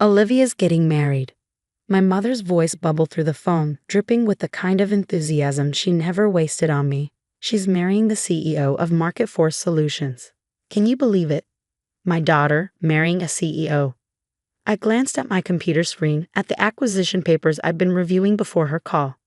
Olivia's getting married. My mother's voice bubbled through the phone, dripping with the kind of enthusiasm she never wasted on me. She's marrying the CEO of Market Force Solutions. Can you believe it? My daughter marrying a CEO. I glanced at my computer screen at the acquisition papers I'd been reviewing before her call.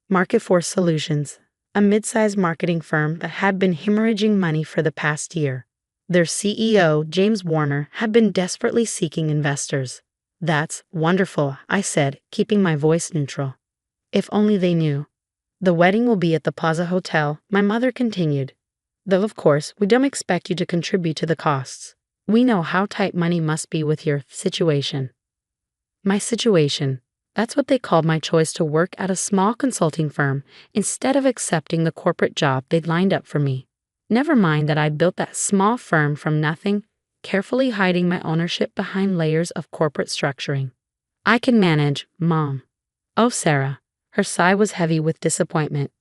Market Force Solutions, a mid-sized marketing firm that had been hemorrhaging money for the past year. Their CEO, James Warner, had been desperately seeking investors. That's wonderful, I said, keeping my voice neutral. If only they knew. The wedding will be at the Plaza Hotel, my mother continued. Though of course, we don't expect you to contribute to the costs. We know how tight money must be with your situation. My situation. That's what they called my choice to work at a small consulting firm instead of accepting the corporate job they'd lined up for me. Never mind that I built that small firm from nothing, carefully hiding my ownership behind layers of corporate structuring. I can manage, Mom. Oh, Sarah. Her sigh was heavy with disappointment.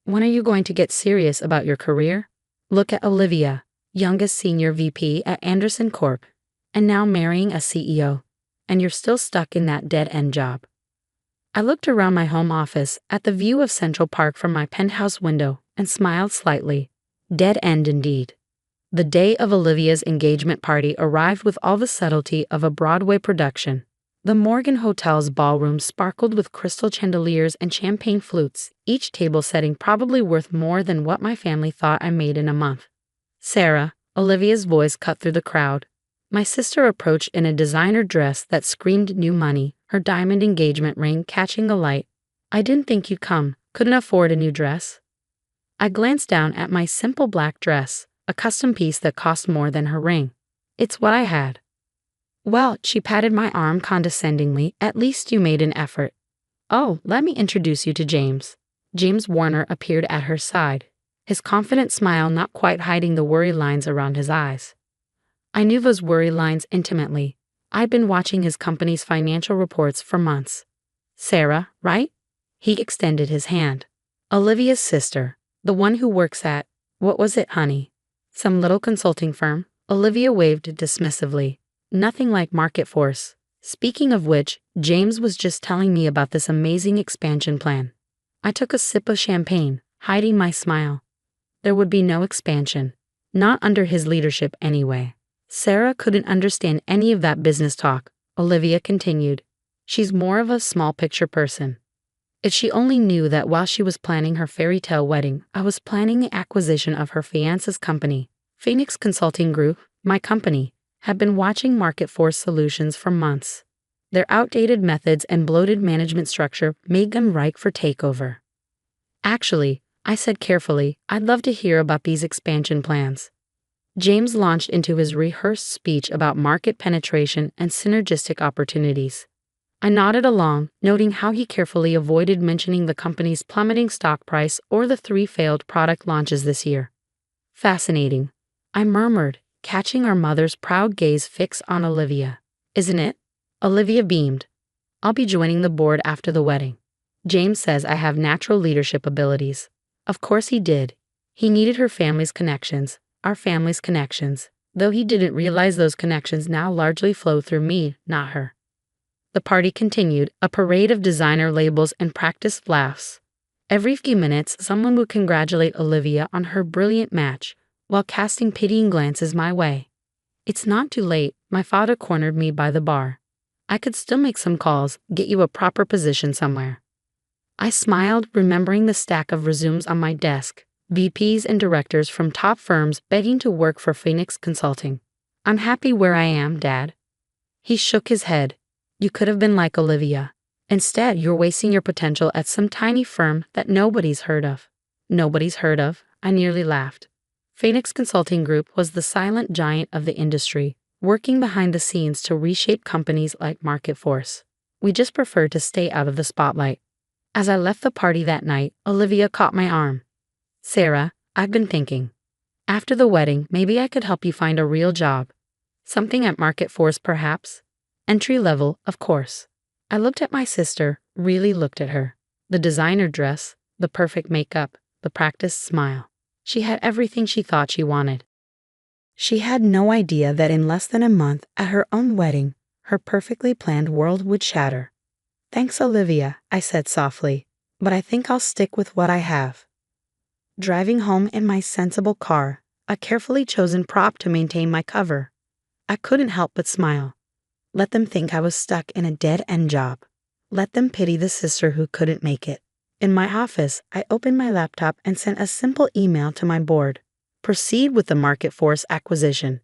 When are you going to get serious about your career? Look at Olivia, youngest senior VP at Anderson Corp, and now marrying a CEO. And you're still stuck in that dead-end job. I looked around my home office at the view of Central Park from my penthouse window and smiled slightly. Dead end indeed. The day of Olivia's engagement party arrived with all the subtlety of a Broadway production. The Morgan Hotel's ballroom sparkled with crystal chandeliers and champagne flutes, each table setting probably worth more than what my family thought I made in a month. Sarah, Olivia's voice cut through the crowd. My sister approached in a designer dress that screamed new money, her diamond engagement ring catching the light. I didn't think you'd come, couldn't afford a new dress. I glanced down at my simple black dress, a custom piece that cost more than her ring. It's what I had. Well, she patted my arm condescendingly, at least you made an effort. Oh, let me introduce you to James. James Warner appeared at her side, his confident smile not quite hiding the worry lines around his eyes. I knew those worry lines intimately. I'd been watching his company's financial reports for months. Sarah, right? He extended his hand. Olivia's sister, the one who works at, what was it, honey? Some little consulting firm? Olivia waved dismissively. Nothing like Market Force. Speaking of which, James was just telling me about this amazing expansion plan. I took a sip of champagne, hiding my smile. There would be no expansion. Not under his leadership anyway. Sarah couldn't understand any of that business talk, Olivia continued. She's more of a small picture person. If she only knew that while she was planning her fairy tale wedding, I was planning the acquisition of her fiance's company. Phoenix Consulting Group, my company, had been watching Market Force Solutions for months. Their outdated methods and bloated management structure made them ripe for takeover. Actually, I said carefully, I'd love to hear about these expansion plans. James launched into his rehearsed speech about market penetration and synergistic opportunities. I nodded along, noting how he carefully avoided mentioning the company's plummeting stock price or the 3 failed product launches this year. Fascinating, I murmured, catching our mother's proud gaze fix on Olivia. Isn't it? Olivia beamed. I'll be joining the board after the wedding. James says I have natural leadership abilities. Of course he did. He needed her family's connections. Our family's connections, though he didn't realize those connections now largely flow through me, not her. The party continued, a parade of designer labels and practiced laughs. Every few minutes, someone would congratulate Olivia on her brilliant match, while casting pitying glances my way. It's not too late, my father cornered me by the bar. I could still make some calls, get you a proper position somewhere. I smiled, remembering the stack of resumes on my desk. VPs and directors from top firms begging to work for Phoenix Consulting. I'm happy where I am, Dad. He shook his head. You could have been like Olivia. Instead, you're wasting your potential at some tiny firm that nobody's heard of. Nobody's heard of? I nearly laughed. Phoenix Consulting Group was the silent giant of the industry, working behind the scenes to reshape companies like Market Force. We just preferred to stay out of the spotlight. As I left the party that night, Olivia caught my arm. Sarah, I've been thinking. After the wedding, maybe I could help you find a real job. Something at Market Force, perhaps? Entry level, of course. I looked at my sister, really looked at her. The designer dress, the perfect makeup, the practiced smile. She had everything she thought she wanted. She had no idea that in less than a month at her own wedding, her perfectly planned world would shatter. "Thanks, Olivia," I said softly, "but I think I'll stick with what I have." Driving home in my sensible car, a carefully chosen prop to maintain my cover, I couldn't help but smile. Let them think I was stuck in a dead-end job. Let them pity the sister who couldn't make it. In my office, I opened my laptop and sent a simple email to my board. Proceed with the Market Force acquisition.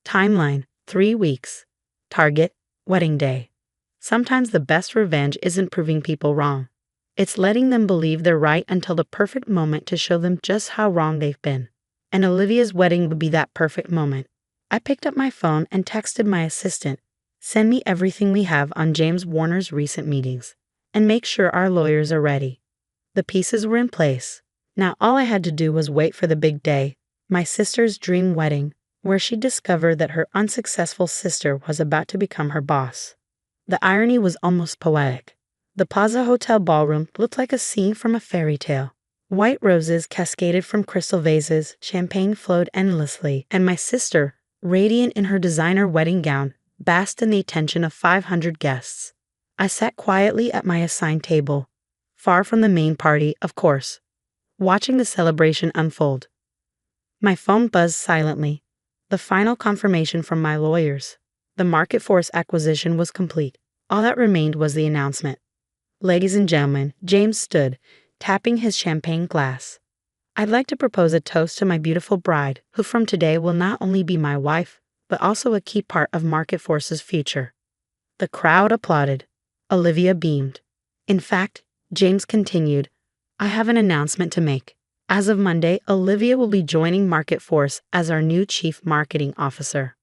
Timeline, 3 weeks. Target, wedding day. Sometimes the best revenge isn't proving people wrong. It's letting them believe they're right until the perfect moment to show them just how wrong they've been. And Olivia's wedding would be that perfect moment. I picked up my phone and texted my assistant, "Send me everything we have on James Warner's recent meetings, and make sure our lawyers are ready." The pieces were in place. Now all I had to do was wait for the big day, my sister's dream wedding, where she discovered that her unsuccessful sister was about to become her boss. The irony was almost poetic. The Plaza Hotel ballroom looked like a scene from a fairy tale. White roses cascaded from crystal vases, champagne flowed endlessly, and my sister, radiant in her designer wedding gown, basked in the attention of 500 guests. I sat quietly at my assigned table, far from the main party, of course, watching the celebration unfold. My phone buzzed silently. The final confirmation from my lawyers. The Market Force acquisition was complete. All that remained was the announcement. "Ladies and gentlemen," James stood, tapping his champagne glass. "I'd like to propose a toast to my beautiful bride, who from today will not only be my wife, but also a key part of Market Force's future." The crowd applauded. Olivia beamed. "In fact," James continued, "I have an announcement to make. As of Monday, Olivia will be joining Market Force as our new Chief Marketing Officer."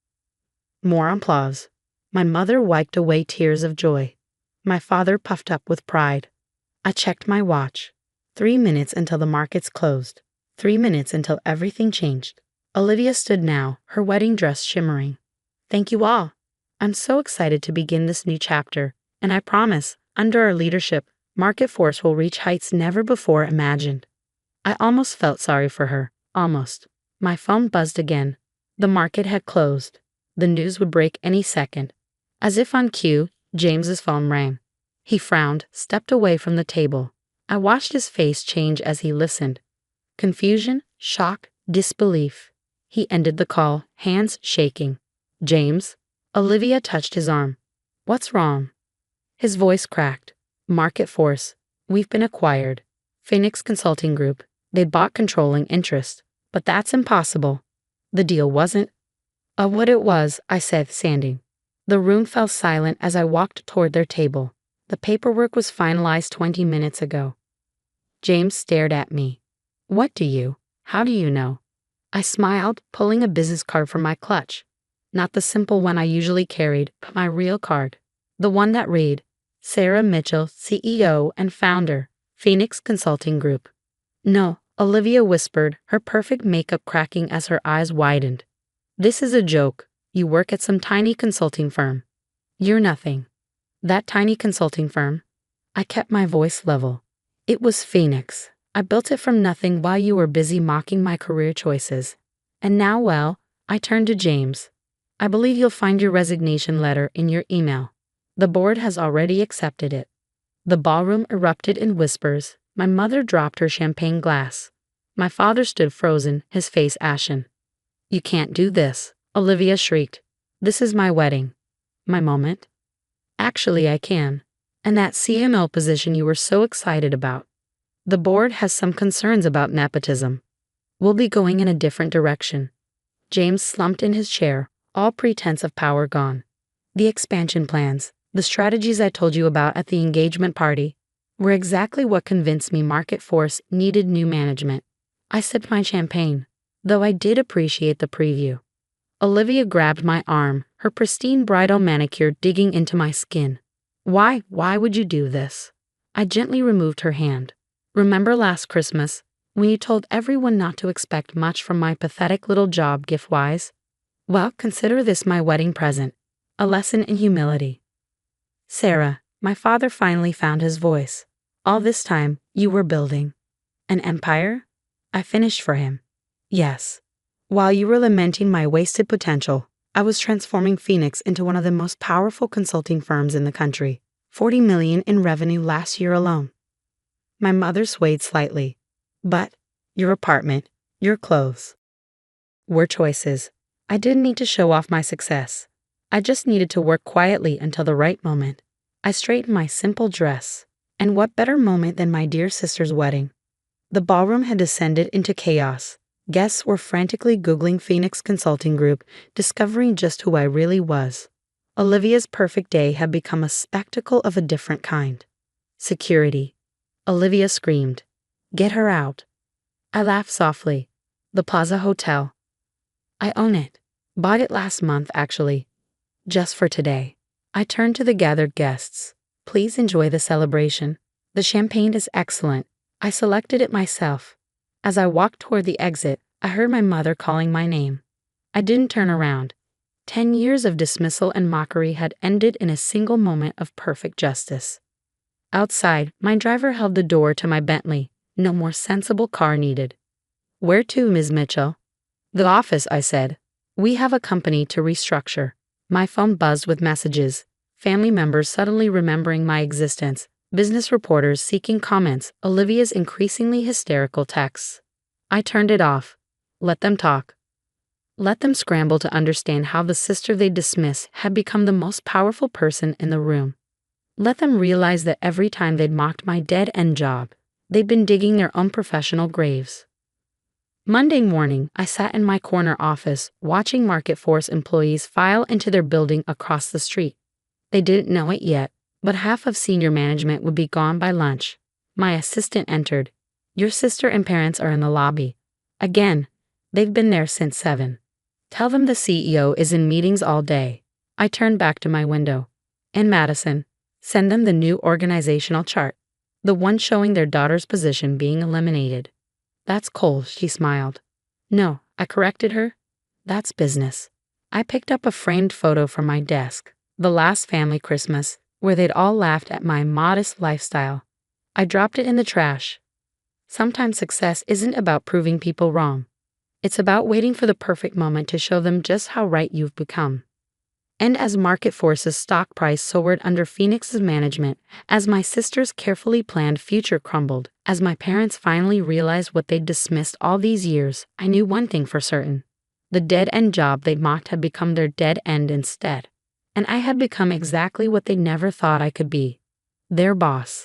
More applause. My mother wiped away tears of joy. My father puffed up with pride. I checked my watch. 3 minutes until the markets closed. 3 minutes until everything changed. Olivia stood now, her wedding dress shimmering. "Thank you all. I'm so excited to begin this new chapter, and I promise, under our leadership, Market Force will reach heights never before imagined." I almost felt sorry for her. Almost. My phone buzzed again. The market had closed. The news would break any second. As if on cue, James's phone rang. He frowned, stepped away from the table. I watched his face change as he listened. Confusion, shock, disbelief. He ended the call, hands shaking. "James?" Olivia touched his arm. "What's wrong?" His voice cracked. "Market Force. We've been acquired. Phoenix Consulting Group. They bought controlling interest. But that's impossible." The deal wasn't. What it was," I said, standing. The room fell silent as I walked toward their table. The paperwork was finalized 20 minutes ago. James stared at me. How do you know?" I smiled, pulling a business card from my clutch. Not the simple one I usually carried, but my real card. The one that read, "Sarah Mitchell, CEO and founder, Phoenix Consulting Group." "No," Olivia whispered, her perfect makeup cracking as her eyes widened. "This is a joke. You work at some tiny consulting firm. You're nothing." "That tiny consulting firm?" I kept my voice level. "It was Phoenix. I built it from nothing while you were busy mocking my career choices. And now, well," I turned to James. "I believe you'll find your resignation letter in your email. The board has already accepted it." The ballroom erupted in whispers. My mother dropped her champagne glass. My father stood frozen, his face ashen. "You can't do this," Olivia shrieked. "This is my wedding. My moment." "Actually, I can. And that CMO position you were so excited about. The board has some concerns about nepotism. We'll be going in a different direction." James slumped in his chair, all pretense of power gone. "The expansion plans, the strategies I told you about at the engagement party, were exactly what convinced me Market Force needed new management." I sipped my champagne, though I did appreciate the preview. Olivia grabbed my arm, her pristine bridal manicure digging into my skin. Why would you do this?" I gently removed her hand. "Remember last Christmas, when you told everyone not to expect much from my pathetic little job gift-wise? Well, consider this my wedding present, a lesson in humility." "Sarah," my father finally found his voice. "All this time, you were building an empire?" I finished for him. "Yes. While you were lamenting my wasted potential, I was transforming Phoenix into one of the most powerful consulting firms in the country. 40 million in revenue last year alone. My mother swayed slightly. But your apartment, your clothes, were choices. I didn't need to show off my success. I just needed to work quietly until the right moment. I straightened my simple dress. And what better moment than my dear sister's wedding? The ballroom had descended into chaos. Guests were frantically Googling Phoenix Consulting Group, discovering just who I really was. Olivia's perfect day had become a spectacle of a different kind. Security. Olivia screamed. Get her out. I laughed softly. The Plaza Hotel. I own it. Bought it last month, actually. Just for today. I turned to the gathered guests. Please enjoy the celebration. The champagne is excellent. I selected it myself. As I walked toward the exit, I heard my mother calling my name. I didn't turn around. 10 years of dismissal and mockery had ended in a single moment of perfect justice. Outside, my driver held the door to my Bentley. No more sensible car needed. Where to, Ms. Mitchell? The office, I said. We have a company to restructure. My phone buzzed with messages. Family members suddenly remembering my existence. Business reporters seeking comments. Olivia's increasingly hysterical texts. I turned it off. Let them talk. Let them scramble to understand how the sister they dismiss had become the most powerful person in the room. Let them realize that every time they'd mocked my dead-end job, they'd been digging their own professional graves. Monday morning, I sat in my corner office, watching Market Force employees file into their building across the street. They didn't know it yet, but half of senior management would be gone by lunch. My assistant entered. Your sister and parents are in the lobby. Again, they've been there since 7. Tell them the CEO is in meetings all day. I turned back to my window. And Madison, send them the new organizational chart, the one showing their daughter's position being eliminated. That's cold, she smiled. No, I corrected her. That's business. I picked up a framed photo from my desk, the last family Christmas, where they'd all laughed at my modest lifestyle. I dropped it in the trash. Sometimes success isn't about proving people wrong. It's about waiting for the perfect moment to show them just how right you've become. And as Market Force's stock price soared under Phoenix's management, as my sister's carefully planned future crumbled, as my parents finally realized what they'd dismissed all these years, I knew one thing for certain. The dead-end job they'd mocked had become their dead end instead. And I had become exactly what they never thought I could be. Their boss.